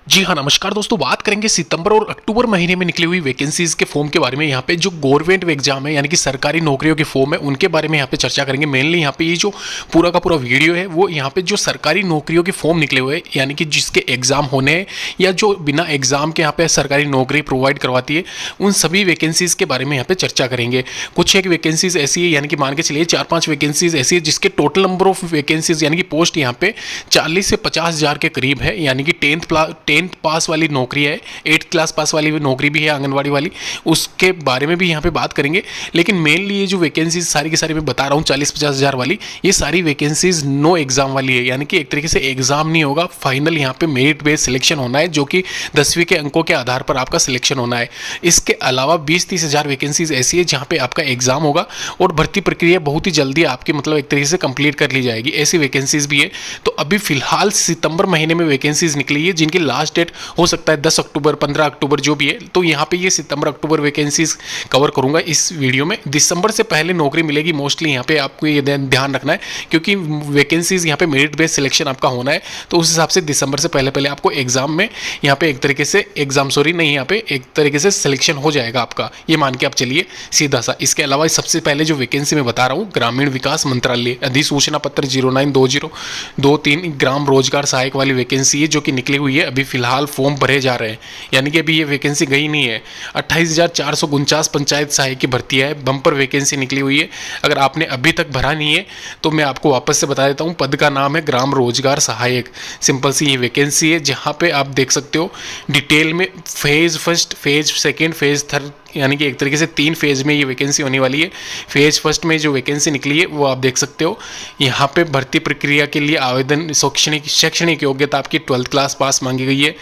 जी हाँ, नमस्कार दोस्तों। बात करेंगे सितंबर और अक्टूबर महीने में निकली हुई वैकेंसीज के फॉर्म के बारे में। यहाँ पे जो गवर्नमेंट एग्जाम है यानी कि सरकारी नौकरियों के फॉर्म है उनके बारे में यहाँ पे चर्चा करेंगे। मेनली यहाँ पे ये जो पूरा का पूरा वीडियो है वो यहाँ पे जो सरकारी नौकरियों के फॉर्म निकले हुए हैं यानी कि जिसके एग्जाम होने हैं या जो बिना एग्जाम के यहाँ पे सरकारी नौकरी प्रोवाइड करवाती है उन सभी वैकेंसीज के बारे में यहाँ पे चर्चा करेंगे। कुछ एक वैकेंसीज ऐसी है यानी कि मान के चलिए 4-5 वैकेंसीज ऐसी है जिसके टोटल नंबर ऑफ वैकेंसीज यानी कि पोस्ट यहाँ पे 40 से 50 हज़ार के करीब है। यानी कि टेंथ पास वाली नौकरी है, 8th क्लास पास वाली भी नौकरी भी है आंगनवाड़ी वाली, उसके बारे में भी यहाँ पे बात करेंगे। लेकिन मेनली ये जो वैकेंसीज सारी की सारी मैं बता रहा हूँ 40-50 हज़ार वाली, ये सारी वैकेंसीज नो एग्जाम वाली है। यानी कि एक तरीके से एग्जाम नहीं होगा, फाइनल यहाँ पे मेरिट बेस्ड सिलेक्शन होना है जो कि 10वीं के अंकों के आधार पर आपका सिलेक्शन होना है। इसके अलावा 20-30 हज़ार वैकेंसीज ऐसी है जहाँ पे आपका एग्जाम होगा और भर्ती प्रक्रिया बहुत ही जल्दी आपकी मतलब एक तरीके से कंप्लीट कर ली जाएगी। ऐसी वैकेंसीज भी है। तो अभी फिलहाल सितंबर महीने में वैकेंसीज निकली है जिनकी लास्ट डेट हो सकता है 10 अक्टूबर 15 अक्टूबर जो भी है। तो यहाँ पे ये सितंबर अक्टूबर वैकेंसीज कवर करूंगा इस वीडियो में। दिसंबर से पहले नौकरी मिलेगी मोस्टली, यहाँ पे आपको ये ध्यान रखना है क्योंकि वैकेंसीज यहाँ पे मेरिट बेस्ड सिलेक्शन आपका होना है। तो उस हिसाब से दिसंबर से पहले पहले आपको एग्जाम में यहाँ पे एक तरीके से यहाँ पे एक तरीके से सिलेक्शन हो जाएगा आपका, ये मान के आप चलिए सीधा सा। इसके अलावा सबसे पहले जो वैकेंसी मैं बता रहा हूँ ग्रामीण विकास मंत्रालय अधिसूचना पत्र 09/2023 ग्राम रोजगार सहायक वाली वैकेंसी है जो कि निकली हुई है। अभी फिलहाल फॉर्म भरे जा रहे हैं यानी कि अभी ये वैकेंसी गई नहीं है। 28,449 पंचायत सहायक की भर्ती है, बम्पर वैकेंसी निकली हुई है। अगर आपने अभी तक भरा नहीं है तो मैं आपको वापस से बता देता हूँ, पद का नाम है ग्राम रोजगार सहायक। सिंपल सी ये वैकेंसी है जहाँ पे आप देख सकते हो डिटेल में phase first, phase second, phase third यानी कि एक तरीके से 3 फेज में ये वैकेंसी होने वाली है। फेज फर्स्ट में जो वैकेंसी निकली है वो आप देख सकते हो। यहाँ पे भर्ती प्रक्रिया के लिए आवेदन शैक्षणिक योग्यता आपकी 12th क्लास पास मांगी गई है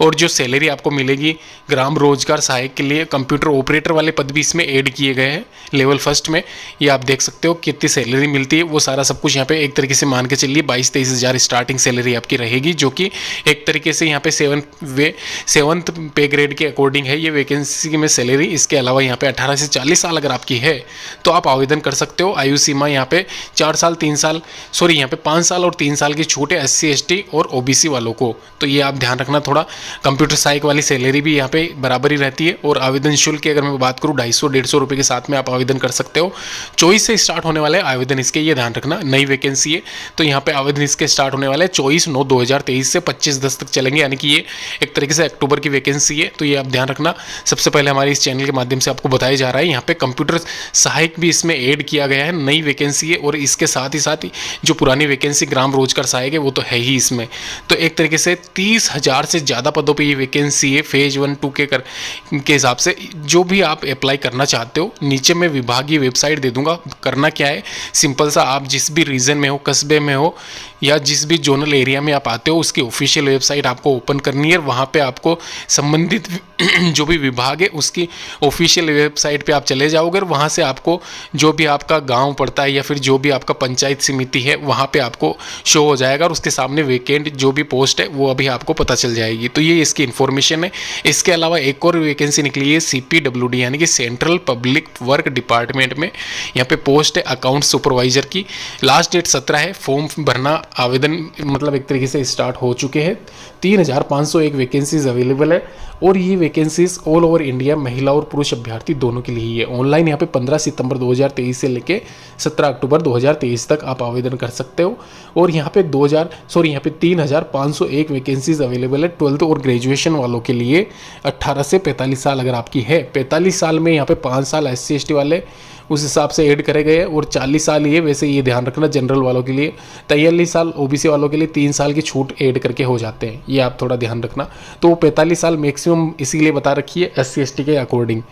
और जो सैलरी आपको मिलेगी ग्राम रोजगार सहायक के लिए कंप्यूटर ऑपरेटर वाले पद भी इसमें ऐड किए गए हैं लेवल फर्स्ट में। ये आप देख सकते हो कितनी सैलरी मिलती है वो सारा सब कुछ यहाँ पे एक तरीके से मान के चलिए 22-23 हज़ार स्टार्टिंग सैलरी आपकी रहेगी जो कि एक तरीके से यहाँ पे 7th पे ग्रेड के अकॉर्डिंग है ये वैकेंसी में सैलरी। इसके अलावा यहाँ पे 18 से 40 साल अगर आपकी है तो आप आवेदन कर सकते हो। आयु सीमा यहाँ पे 4 साल 3 साल यहाँ पे 5 साल और 3 साल की छूट है SC ST और OBC वालों को, तो ये आप ध्यान रखना थोड़ा। कंप्यूटर सहायक वाली सैलरी भी यहाँ पे बराबर ही रहती है और आवेदन शुल्क की अगर मैं बात करूँ 250-150 रुपये के साथ में आप आवेदन कर सकते हो। 24 से स्टार्ट होने वाले आवेदन इसके, ये ध्यान रखना। नई वैकेंसी है तो यहाँ पे आवेदन इसके स्टार्ट होने वाले 24/9/2023 से 25/10 तक चलेंगे यानी कि ये एक तरीके से अक्टूबर की वैकेंसी है। तो ये आप ध्यान रखना। सबसे पहले हमारे इस चैनल के माध्यम से आपको बताया जा रहा है यहाँ पे कंप्यूटर सहायक भी इसमें ऐड किया गया है, नई वैकेंसी है। और इसके साथ ही जो पुरानी वैकेंसी ग्राम रोजगार सहायक है वो तो है ही इसमें। तो एक तरीके से 30 हज़ार से ज़्यादा पदों पे ये वैकेंसी है फेज 1-2 के हिसाब से। जो भी आप अप्लाई करना चाहते हो नीचे मैं विभागीय वेबसाइट दे दूंगा। करना क्या है, सिंपल सा, आप जिस भी रीजन में हो, कस्बे में हो या जिस भी जोनल एरिया में आप आते हो उसकी ऑफिशियल वेबसाइट आपको ओपन करनी है। वहाँ पे आपको संबंधित जो भी विभाग है उसकी ऑफिशियल वेबसाइट पे आप चले जाओगे और वहाँ से आपको जो भी आपका गांव पड़ता है या फिर जो भी आपका पंचायत समिति है वहाँ पे आपको शो हो जाएगा और उसके सामने वैकेंट जो भी पोस्ट है वो अभी आपको पता चल जाएगी। तो ये इसकी इन्फॉर्मेशन है। इसके अलावा एक और वैकेंसी निकली है CPWD यानी कि सेंट्रल पब्लिक वर्क डिपार्टमेंट में। यहाँ पे पोस्ट है अकाउंट सुपरवाइजर की। लास्ट डेट 17 है। फॉर्म भरना आवेदन मतलब एक तरीके से स्टार्ट हो चुके हैं। 3,501 वैकेंसीज अवेलेबल है और ये वैकेंसीज ऑल ओवर इंडिया महिला और पुरुष अभ्यर्थी दोनों के लिए ही है। ऑनलाइन यहाँ पे 15 सितंबर 2023 से लेके 17 अक्टूबर 2023 तक आप आवेदन कर सकते हो। और यहाँ पे 3,501 वैकेंसीज अवेलेबल है 12th और ग्रेजुएशन वालों के लिए। 18 से 45 साल अगर आपकी है, 45 साल में यहाँ पे 5 साल SC ST वाले उस हिसाब से ऐड करे गए और 40 साल ये, वैसे ये ध्यान रखना जनरल वालों के लिए। 43 साल OBC वालों के लिए 3 साल की छूट ऐड करके हो जाते हैं, ये आप थोड़ा ध्यान रखना। तो 45 साल मैक्सिमम इसीलिए बता रखी है SC ST के अकॉर्डिंग,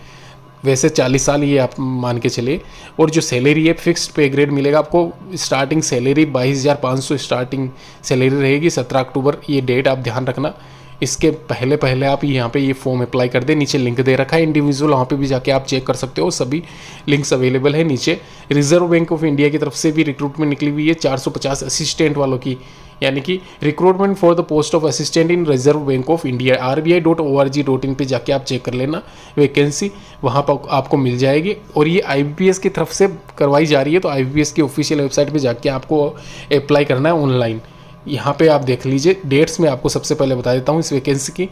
वैसे 40 साल ये आप मान के चले। और जो सैलरी है फिक्स्ड पे ग्रेड मिलेगा आपको। स्टार्टिंग सैलरी 22,500 स्टार्टिंग सैलरी रहेगी। 17 अक्टूबर ये डेट आप ध्यान रखना। इसके पहले पहले आप यहाँ पे ये फॉर्म अप्लाई कर दे। नीचे लिंक दे रखा है इंडिविजुअल, वहाँ पे भी जाके आप चेक कर सकते हो, सभी लिंक्स अवेलेबल है नीचे। रिजर्व बैंक ऑफ इंडिया की तरफ से भी रिक्रूटमेंट निकली हुई है 450 असिस्टेंट वालों की, यानी कि recruitment for the post of assistant in reserve bank of India. RBI.org.in पे जाके आप चेक कर लेना वैकेंसी, वहाँ पर आपको मिल जाएगी। और ये IBPS की तरफ से करवाई जा रही है, तो IBPS की ऑफिशियल वेबसाइट पे जाके आपको अप्लाई करना है ऑनलाइन। यहाँ पे आप देख लीजिए डेट्स में आपको सबसे पहले बता देता हूँ इस वैकेंसी की।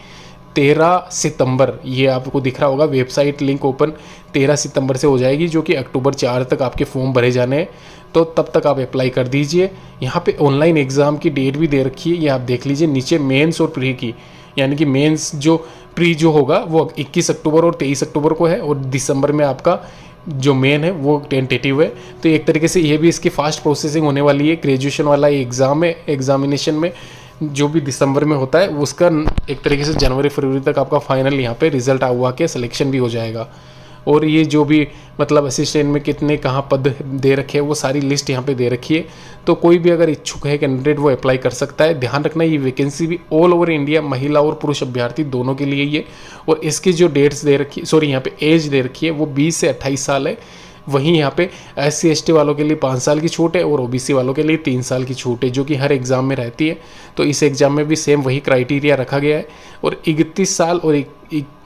13 सितंबर, ये आपको दिख रहा होगा वेबसाइट लिंक ओपन 13 सितंबर से हो जाएगी, जो कि अक्टूबर 4 तक आपके फॉर्म भरे जाने हैं। तो तब तक आप अप्लाई कर दीजिए। यहाँ पे ऑनलाइन एग्ज़ाम की डेट भी दे रखी है, ये आप देख लीजिए नीचे मेंस और प्री की, यानी कि मेंस जो प्री जो होगा वो 21 अक्टूबर और 23 अक्टूबर को है, और दिसंबर में आपका जो मेन है वो टेंटेटिव है। तो एक तरीके से ये भी इसकी फास्ट प्रोसेसिंग होने वाली है। ग्रेजुएशन वाला एग्ज़ाम है, एग्जामिनेशन में जो भी दिसंबर में होता है उसका एक तरीके से जनवरी फरवरी तक आपका फाइनल यहाँ पे रिजल्ट हुआ के सिलेक्शन भी हो जाएगा। और ये जो भी मतलब असिस्टेंट में कितने कहाँ पद दे रखे हैं वो सारी लिस्ट यहाँ पे दे रखी है। तो कोई भी अगर इच्छुक है कैंडिडेट वो अप्लाई कर सकता है। ध्यान रखना ये वैकेंसी भी ऑल ओवर इंडिया महिला और पुरुष अभ्यर्थी दोनों के लिए ही है। और इसकी जो डेट्स दे रखी, सॉरी यहाँ पे एज दे रखी है वो 20 से 28 साल है। वहीं यहाँ पे SC ST वालों के लिए 5 साल की छूट है और OBC वालों के लिए 3 साल की छूट है, जो कि हर एग्ज़ाम में रहती है। तो इस एग्ज़ाम में भी सेम वही क्राइटेरिया रखा गया है। और 31 साल और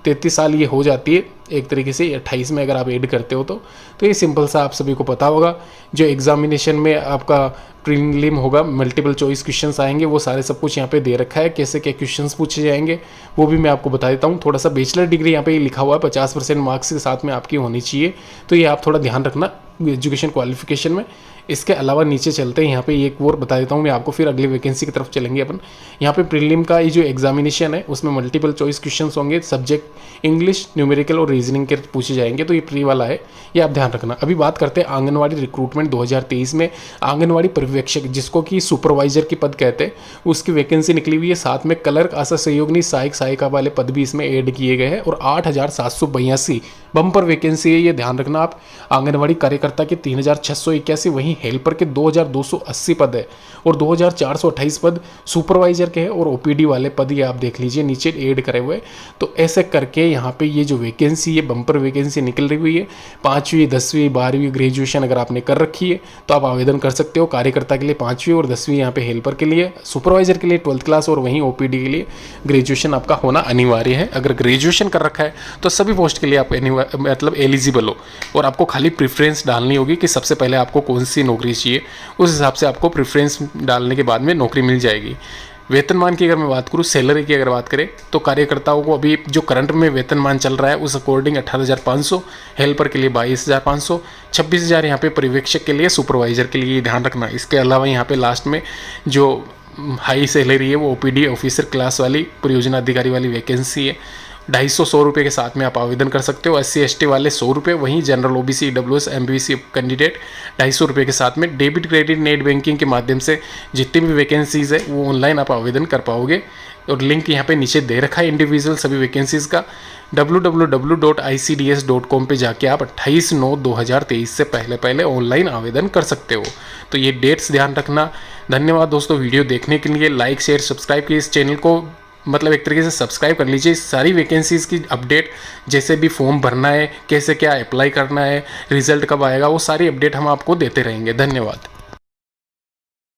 33 साल ये हो जाती है एक तरीके से 28 में अगर आप ऐड करते हो तो ये सिंपल सा आप सभी को पता होगा। जो एग्जामिनेशन में आपका प्रीलिम होगा, मल्टीपल चॉइस क्वेश्चंस आएंगे, वो सारे सब कुछ यहाँ पे दे रखा है। कैसे क्या क्वेश्चंस पूछे जाएंगे वो भी मैं आपको बता देता हूँ। थोड़ा सा बैचलर डिग्री यहाँ पे लिखा हुआ है 50% मार्क्स के साथ में आपकी होनी चाहिए, तो ये आप थोड़ा ध्यान रखना एजुकेशन क्वालिफिकेशन में। इसके अलावा नीचे चलते हैं, यहाँ पे एक और बता देता हूँ मैं आपको, फिर अगली वैकेंसी की तरफ चलेंगे अपन। यहाँ पे प्रीलिम का ये जो एग्जामिनेशन है उसमें मल्टीपल चॉइस क्वेश्चंस होंगे, सब्जेक्ट इंग्लिश, न्यूमेरिकल और रीजनिंग के पूछे जाएंगे। तो ये प्री वाला है, ये आप ध्यान रखना। अभी बात करते हैं आंगनवाड़ी रिक्रूटमेंट 2023 में। आंगनवाड़ी पर्यवेक्षक जिसको कि सुपरवाइजर की पद कहते हैं, उसकी वैकेंसी निकली हुई है। साथ में क्लर्क, आशा सहयोगिनी, सहायक सहायिका वाले पद भी इसमें ऐड किए गए हैं। और 8,782 बम्पर वैकेंसी है, ये ध्यान रखना आप। आंगनवाड़ी कार्यकर्ता के 3,681, वहीं हेल्पर के 2,280 पद है और 2,428 पद सुपरवाइजर के हैं। और OPD वाले पद ये आप देख लीजिए नीचे ऐड करे हुए। तो ऐसे करके यहाँ पे ये जो वैकेंसी है बम्पर वैकेंसी निकल रही हुई है। 5वीं 10वीं 12वीं ग्रेजुएशन अगर आपने कर रखी है तो आप आवेदन कर सकते हो। कार्यकर्ता के लिए 5वीं और 10वीं, यहाँ पे हेल्पर के लिए, सुपरवाइजर के लिए 12th क्लास और वहीं OPD के लिए ग्रेजुएशन आपका होना अनिवार्य है। अगर ग्रेजुएशन कर रखा है तो सभी पोस्ट के लिए आप मतलब एलिजिबल हो, और आपको खाली प्रेफरेंस डालनी होगी कि सबसे पहले आपको कौन सी नौकरी चाहिए, उस हिसाब से आपको प्रेफरेंस डालने के बाद में नौकरी मिल जाएगी। वेतनमान की अगर मैं बात करूँ, सैलरी की अगर बात करें, तो कार्यकर्ताओं को अभी जो करंट में वेतनमान चल रहा है उस अकॉर्डिंग 18,500, हेल्पर के लिए 22,500, 26,000 यहाँ पे पर्यवेक्षक के लिए, सुपरवाइजर के लिए, ध्यान रखना। इसके अलावा यहाँ पे लास्ट में जो हाई सैलरी है वो OPD ऑफिसर क्लास वाली परियोजना अधिकारी वाली वैकेंसी है। 250 रुपये के साथ में आप आवेदन कर सकते हो। SC ST वाले 100 रुपये, वहीं general OBC EWS MBC candidate 250 रुपये के साथ में। डेबिट क्रेडिट नेट बैंकिंग के माध्यम से जितनी भी वैकेंसीज़ है वो ऑनलाइन आप आवेदन कर पाओगे। और लिंक यहाँ पे नीचे दे रखा है इंडिविजुअल सभी वैकेंसीज़ का। www.icds.com पे जाके आप 28/9/2023 से पहले ऑनलाइन आवेदन कर सकते हो। तो ये डेट्स ध्यान रखना। धन्यवाद दोस्तों वीडियो देखने के लिए। लाइक शेयर सब्सक्राइब कीजिए इस चैनल को, मतलब एक तरीके से सब्सक्राइब कर लीजिए। सारी वैकेंसीज़ की अपडेट, जैसे भी फॉर्म भरना है, कैसे क्या अप्लाई करना है, रिजल्ट कब आएगा, वो सारी अपडेट हम आपको देते रहेंगे। धन्यवाद।